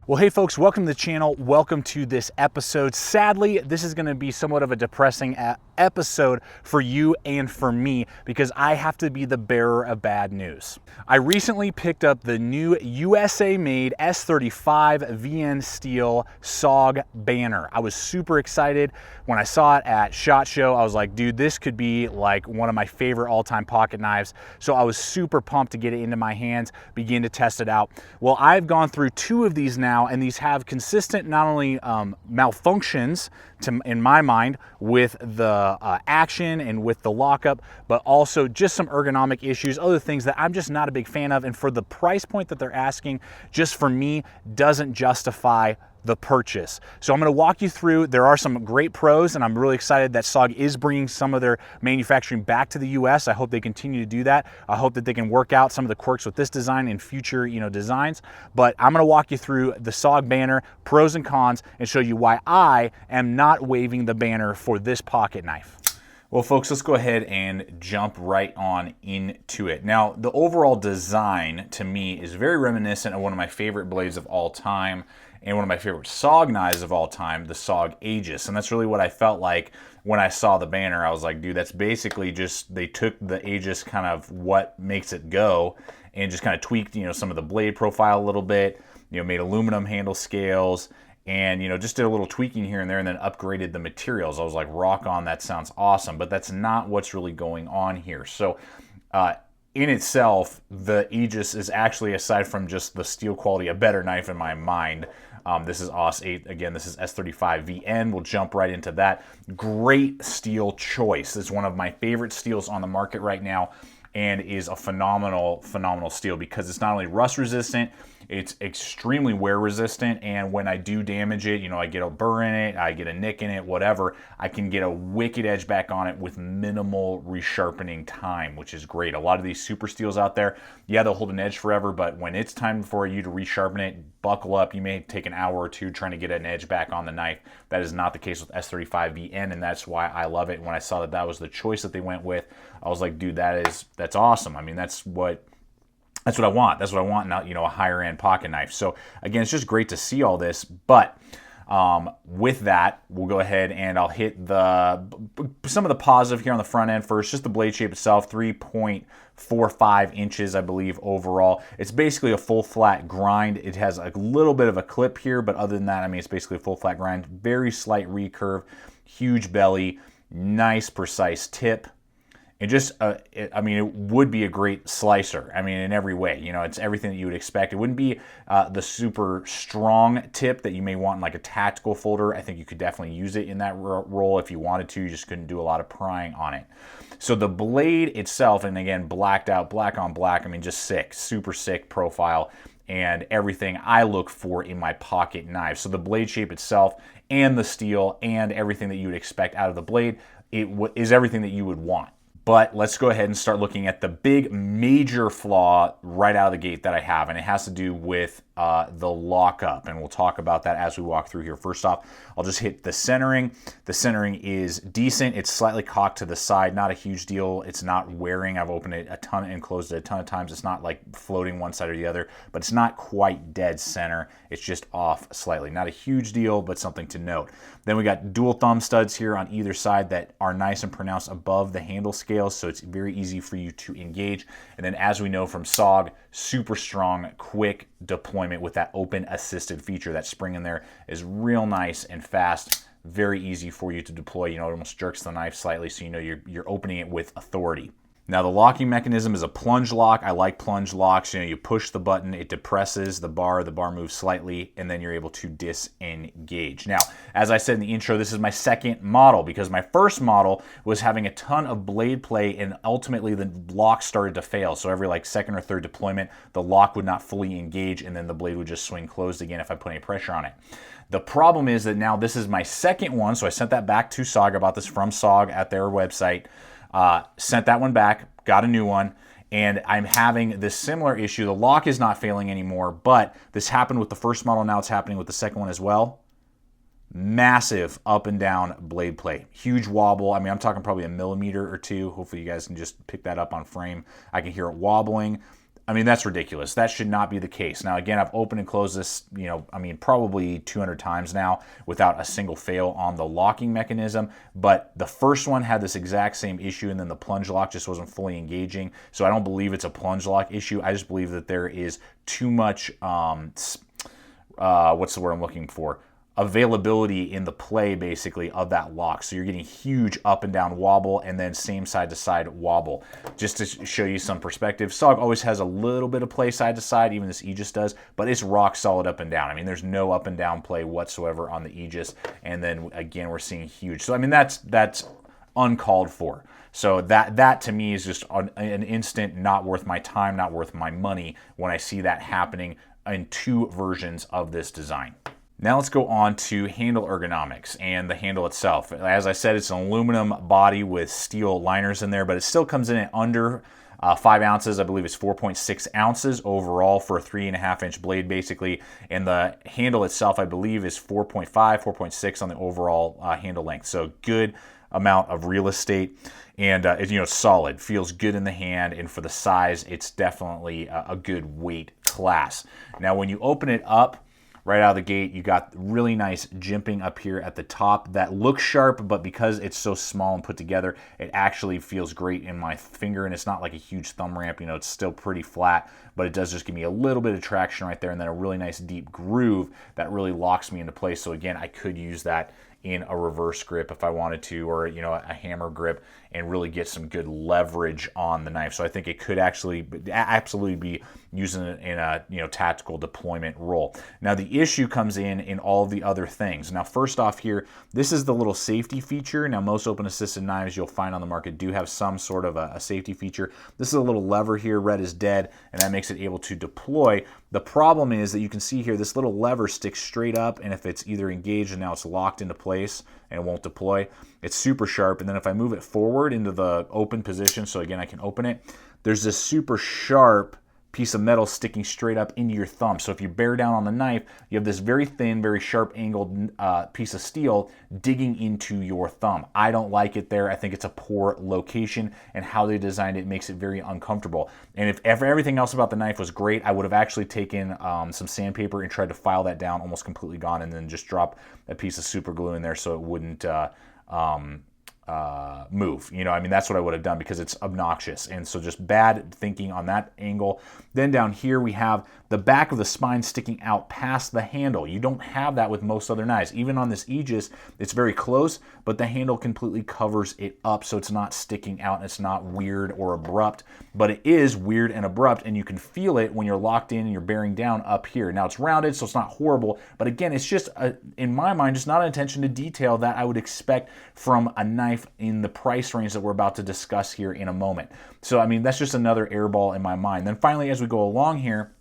Well, hey folks, welcome to the channel. Welcome to this episode. Sadly, this is gonna be somewhat of a depressing episode for you and for me because I have to be the bearer of bad news. I recently picked up the new USA-made S35 VN steel Sog Banner. I was super excited when I saw it at SHOT Show. I was like, dude, this could be like one of my favorite all-time pocket knives. So I was super pumped to get it into my hands, begin to test it out. Well, I've gone through two of these now, and these have consistent not only malfunctions in my mind with the action and with the lockup, but also just some ergonomic issues, other things that I'm just not a big fan of. And for the price point that they're asking, just for me, doesn't justify the purchase. So I'm going to walk you through. There are some great pros, and I'm really excited that Sog is bringing some of their manufacturing back to the US. I hope they continue to do that. I hope that they can work out some of the quirks with this design in future, designs. But I'm going to walk you through the Sog Banner pros and cons and show you why I am not waving the banner for this pocket knife. Well, folks, let's go ahead and jump right on into it. Now, the overall design to me is very reminiscent of one of my favorite blades of all time and one of my favorite Sog knives of all time, the Sog Aegis. And that's really what I felt like when I saw the banner. I was like, dude, that's basically just, they took the Aegis, kind of what makes it go, and just kind of tweaked, some of the blade profile a little bit, made aluminum handle scales, and just did a little tweaking here and there, and then upgraded the materials. I was like, rock on, that sounds awesome. But that's not what's really going on here. So in itself, the Aegis is actually, aside from just the steel quality, a better knife in my mind. This is AUS-8. Again, this is S35 VN. We'll jump right into that. Great steel choice. It's one of my favorite steels on the market right now, and is a phenomenal steel because it's not only rust resistant, it's extremely wear resistant, and when I do damage it, I get a burr in it, I get a nick in it, whatever, I can get a wicked edge back on it with minimal resharpening time, which is great. A lot of these super steels out there, yeah, they'll hold an edge forever, but when it's time for you to resharpen it, buckle up. You may take an hour or two trying to get an edge back on the knife. That is not the case with S35 VN, and that's why I love it. When I saw that that was the choice that they went with, I was like, dude, that's awesome. I mean, that's what I want. That's what I want, not, a higher end pocket knife. So again, it's just great to see all this. But with that, we'll go ahead and I'll hit some of the positive here on the front end first. Just the blade shape itself, 3.45 inches, I believe, overall. It's basically a full flat grind. It has a little bit of a clip here, but other than that, I mean, it's basically a full flat grind. Very slight recurve, huge belly, nice precise tip. And just, it would be a great slicer. I mean, in every way, it's everything that you would expect. It wouldn't be the super strong tip that you may want in like a tactical folder. I think you could definitely use it in that role if you wanted to. You just couldn't do a lot of prying on it. So the blade itself, and again, blacked out, black on black, I mean, just sick, super sick profile, and everything I look for in my pocket knife. So the blade shape itself and the steel and everything that you would expect out of the blade, it is everything that you would want. But let's go ahead and start looking at the big major flaw right out of the gate that I have, and it has to do with the lockup, and we'll talk about that as we walk through here. First off, I'll just hit the centering. The centering is decent. It's slightly cocked to the side, not a huge deal. It's not wearing. I've opened it a ton and closed it a ton of times. It's not like floating one side or the other, but it's not quite dead center. It's just off slightly. Not a huge deal, but something to note. Then we got dual thumb studs here on either side that are nice and pronounced above the handle scales, so it's very easy for you to engage. And then, as we know from Sog, super strong, quick deployment with that open assisted feature. That spring in there is real nice and fast, very easy for you to deploy. It almost jerks the knife slightly, so you're opening it with authority. Now, the locking mechanism is a plunge lock. I like plunge locks. You push the button, it depresses the bar moves slightly, and then you're able to disengage. Now, as I said in the intro, this is my second model because my first model was having a ton of blade play, and ultimately the lock started to fail. So every second or third deployment, the lock would not fully engage, and then the blade would just swing closed again if I put any pressure on it. The problem is that now this is my second one, so I sent that back to Sog. I bought this from Sog at their website. Sent that one back, got a new one, and I'm having this similar issue. The lock is not failing anymore, but this happened with the first model. Now it's happening with the second one as well. Massive up and down blade play. Huge wobble. I mean, I'm talking probably a millimeter or two. Hopefully you guys can just pick that up on frame. I can hear it wobbling. I mean, that's ridiculous. That should not be the case. Now, again, I've opened and closed this, probably 200 times now without a single fail on the locking mechanism. But the first one had this exact same issue, and then the plunge lock just wasn't fully engaging. So I don't believe it's a plunge lock issue. I just believe that there is too much, what's the word I'm looking for? Availability in the play, basically, of that lock. So you're getting huge up and down wobble and then same side to side wobble. Just to show you some perspective, Sog always has a little bit of play side to side, even this Aegis does, but it's rock solid up and down. I mean, there's no up and down play whatsoever on the Aegis, and then again, we're seeing huge. So I mean, that's uncalled for. So that to me is just an instant not worth my time, not worth my money when I see that happening in two versions of this design. Now let's go on to handle ergonomics and the handle itself. As I said, it's an aluminum body with steel liners in there, but it still comes in at under 5 ounces. I believe it's 4.6 ounces overall for a 3.5-inch blade, basically. And the handle itself, I believe, is 4.5, 4.6 on the overall handle length. So good amount of real estate, and it's solid, feels good in the hand, and for the size, it's definitely a good weight class. Now, when you open it up, right out of the gate, you got really nice jimping up here at the top that looks sharp, but because it's so small and put together, it actually feels great in my finger, and it's not like a huge thumb ramp. It's still pretty flat, but it does just give me a little bit of traction right there, and then a really nice deep groove that really locks me into place. So again, I could use that in a reverse grip if I wanted to, or a hammer grip, and really get some good leverage on the knife. So I think it could absolutely be using it in a tactical deployment role. Now the issue comes in all of the other things. Now first off here, this is the little safety feature. Now most open assisted knives you'll find on the market do have some sort of a safety feature. This is a little lever here, red is dead, and that makes it able to deploy. The problem is that you can see here this little lever sticks straight up, and if it's either engaged and now it's locked into place and it won't deploy, it's super sharp. And then if I move it forward into the open position, so again I can open it, there's this super sharp piece of metal sticking straight up into your thumb. So if you bear down on the knife, you have this very thin, very sharp angled piece of steel digging into your thumb. I don't like it there. I think it's a poor location, and how they designed it makes it very uncomfortable. And if everything else about the knife was great, I would have actually taken some sandpaper and tried to file that down, almost completely gone, and then just drop a piece of super glue in there so it wouldn't move. That's what I would have done, because it's obnoxious. And so just bad thinking on that angle. Then down here we have the back of the spine sticking out past the handle. You don't have that with most other knives. Even on this Aegis, it's very close, but the handle completely covers it up, so it's not sticking out and it's not weird or abrupt, but it is weird and abrupt, and you can feel it when you're locked in and you're bearing down up here. Now it's rounded, so it's not horrible, but again, it's just, in my mind, just not an attention to detail that I would expect from a knife in the price range that we're about to discuss here in a moment. So, that's just another airball in my mind. Then finally, as we go along here,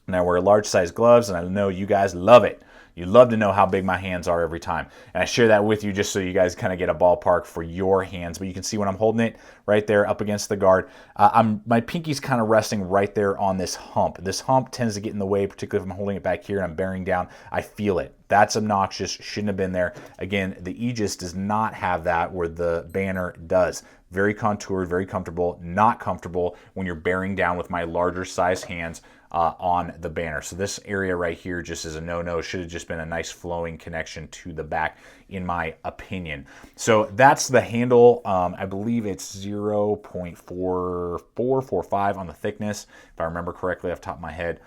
and I wear large size gloves, and I know you guys love it. You love to know how big my hands are every time. And I share that with you just so you guys kind of get a ballpark for your hands. But you can see when I'm holding it right there up against the guard, my pinky's kind of resting right there on this hump. This hump tends to get in the way, particularly if I'm holding it back here and I'm bearing down. I feel it. That's obnoxious. Shouldn't have been there. Again, the Aegis does not have that, where the Banner does. Very contoured, very comfortable. Not comfortable when you're bearing down with my larger size hands on the Banner. So this area right here just is a no-no. Should have just been a nice flowing connection to the back, in my opinion. So that's the handle. I believe it's 0.4445 on the thickness, if I remember correctly off the top of my head.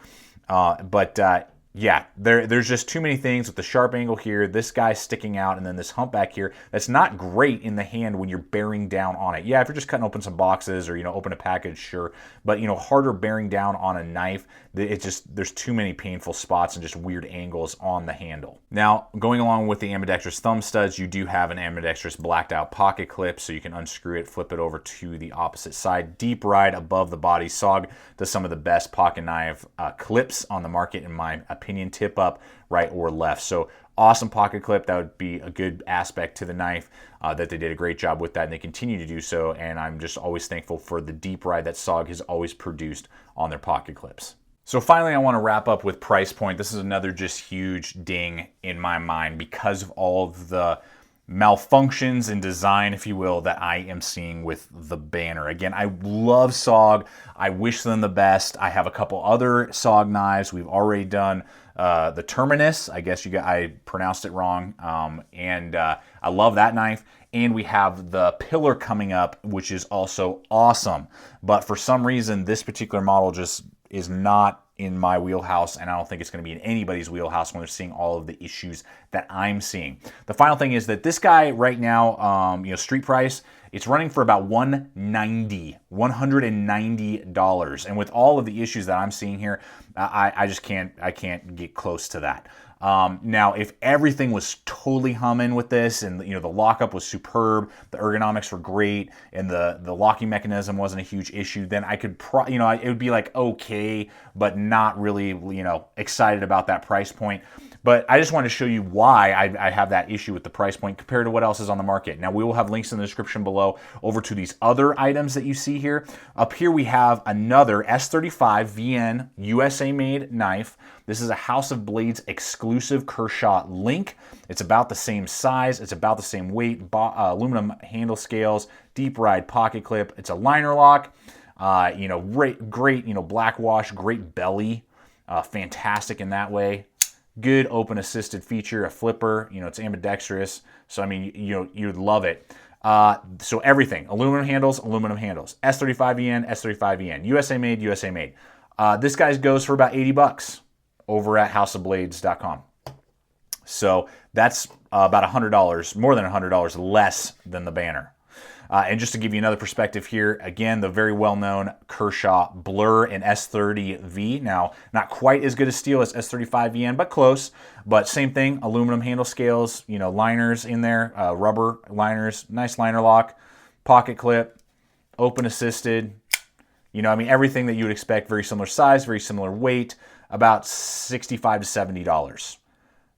Yeah, there's just too many things with the sharp angle here, this guy sticking out, and then this hump back here that's not great in the hand when you're bearing down on it. Yeah, if you're just cutting open some boxes or, open a package, sure. But, harder bearing down on a knife, there's too many painful spots and just weird angles on the handle. Now, going along with the ambidextrous thumb studs, you do have an ambidextrous blacked out pocket clip, so you can unscrew it, flip it over to the opposite side. Deep ride above the body. Sog does some of the best pocket knife clips on the market, in my opinion, tip up, right or left. So awesome pocket clip. That would be a good aspect to the knife, that they did a great job with that, and they continue to do so. And I'm just always thankful for the deep ride that Sog has always produced on their pocket clips. So finally, I want to wrap up with price point. This is another just huge ding in my mind because of all of the malfunctions in design, if you will, that I am seeing with the banner. Again, I love SOG. I wish them the best. I have a couple other SOG knives. We've already done the Terminus. I guess I pronounced it wrong. I love that knife. And we have the Pillar coming up, which is also awesome. But for some reason, this particular model just is not in my wheelhouse, and I don't think it's going to be in anybody's wheelhouse when they're seeing all of the issues that I'm seeing. The final thing is that this guy right now, street price, it's running for about $190, and with all of the issues that I'm seeing here, I can't get close to that. Now, if everything was totally humming with this, and the lockup was superb, the ergonomics were great, and the locking mechanism wasn't a huge issue, then I could, it would be like okay, but not really, excited about that price point. But I just wanted to show you why I have that issue with the price point compared to what else is on the market. Now, we will have links in the description below over to these other items that you see here. Up here, we have another S35 VN USA-made knife. This is a House of Blades exclusive Kershaw link. It's about the same size. It's about the same weight. Aluminum handle scales, deep ride pocket clip. It's a liner lock. Great, black wash, great belly. Fantastic in that way. Good open assisted feature, a flipper, it's ambidextrous. So, I mean, you'd love it. So everything, aluminum handles, S35VN, S35VN, USA made, USA made. This guy goes for about 80 bucks over at houseofblades.com. So that's about $100, more than $100 less than the banner. And just to give you another perspective here, again, the very well-known Kershaw Blur and S30V. Now, not quite as good a steel as S35VN, but close. But same thing, aluminum handle scales, liners in there, rubber liners, nice liner lock, pocket clip, open assisted. Everything that you would expect, very similar size, very similar weight, about $65 to $70.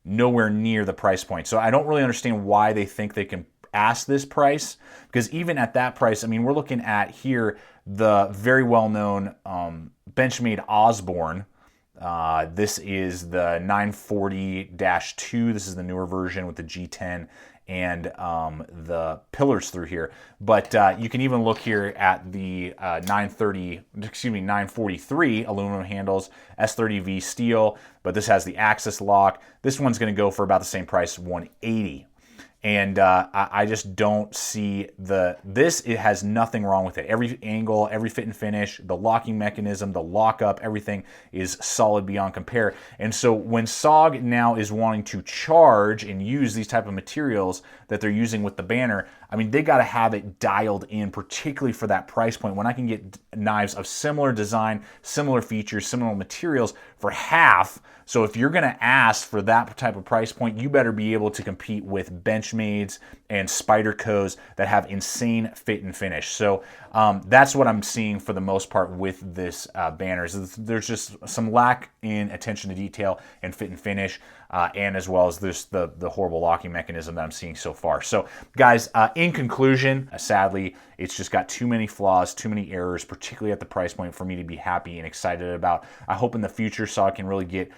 Nowhere near the price point. So I don't really understand why they think they can ask this price, because even at that price, we're looking at here the very well-known Benchmade Osborne. This is the 940-2. This is the newer version with the G10 and the pillars through here. But you can even look here at the 943 aluminum handles, S30V steel, but this has the axis lock. This one's going to go for about the same price, $180. And I just don't see it has nothing wrong with it. Every angle, every fit and finish, the locking mechanism, the lockup, everything is solid beyond compare. And so when SOG now is wanting to charge and use these type of materials that they're using with the banner, they got to have it dialed in, particularly for that price point, when I can get knives of similar design, similar features, similar materials for half. So if you're going to ask for that type of price point, you better be able to compete with Benchmades and Spydercos that have insane fit and finish. So that's what I'm seeing for the most part with this banner. There's just some lack in attention to detail and fit and finish, and as well as this the horrible locking mechanism that I'm seeing so far. So guys, in conclusion, sadly, it's just got too many flaws, too many errors, particularly at the price point for me to be happy and excited about. I hope in the future SOG can really get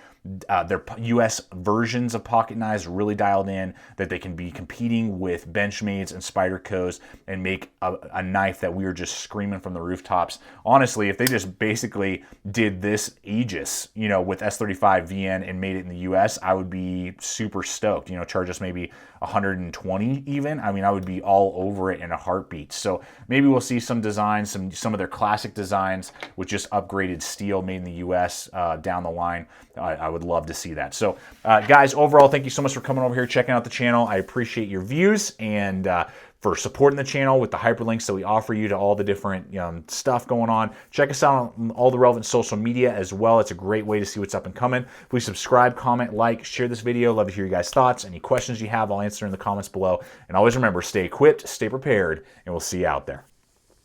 their US versions of pocket knives really dialed in, that they can be competing with Benchmades and Spydercos and make a knife that we were just screaming from the rooftops. Honestly, if they just basically did this Aegis, with S35 VN and made it in the US, I would be super stoked. Charge us maybe 120 even. I would be all over it in a heartbeat. So maybe we'll see some designs, some of their classic designs with just upgraded steel made in the US down the line. I would love to see that. So guys, overall, thank you so much for coming over here, checking out the channel. I appreciate your views and for supporting the channel with the hyperlinks that we offer you to all the different stuff going on. Check us out on all the relevant social media as well. It's a great way to see what's up and coming. Please subscribe, comment, like, share this video. Love to hear you guys' thoughts. Any questions you have, I'll answer in the comments below. And always remember, stay equipped, stay prepared, and we'll see you out there.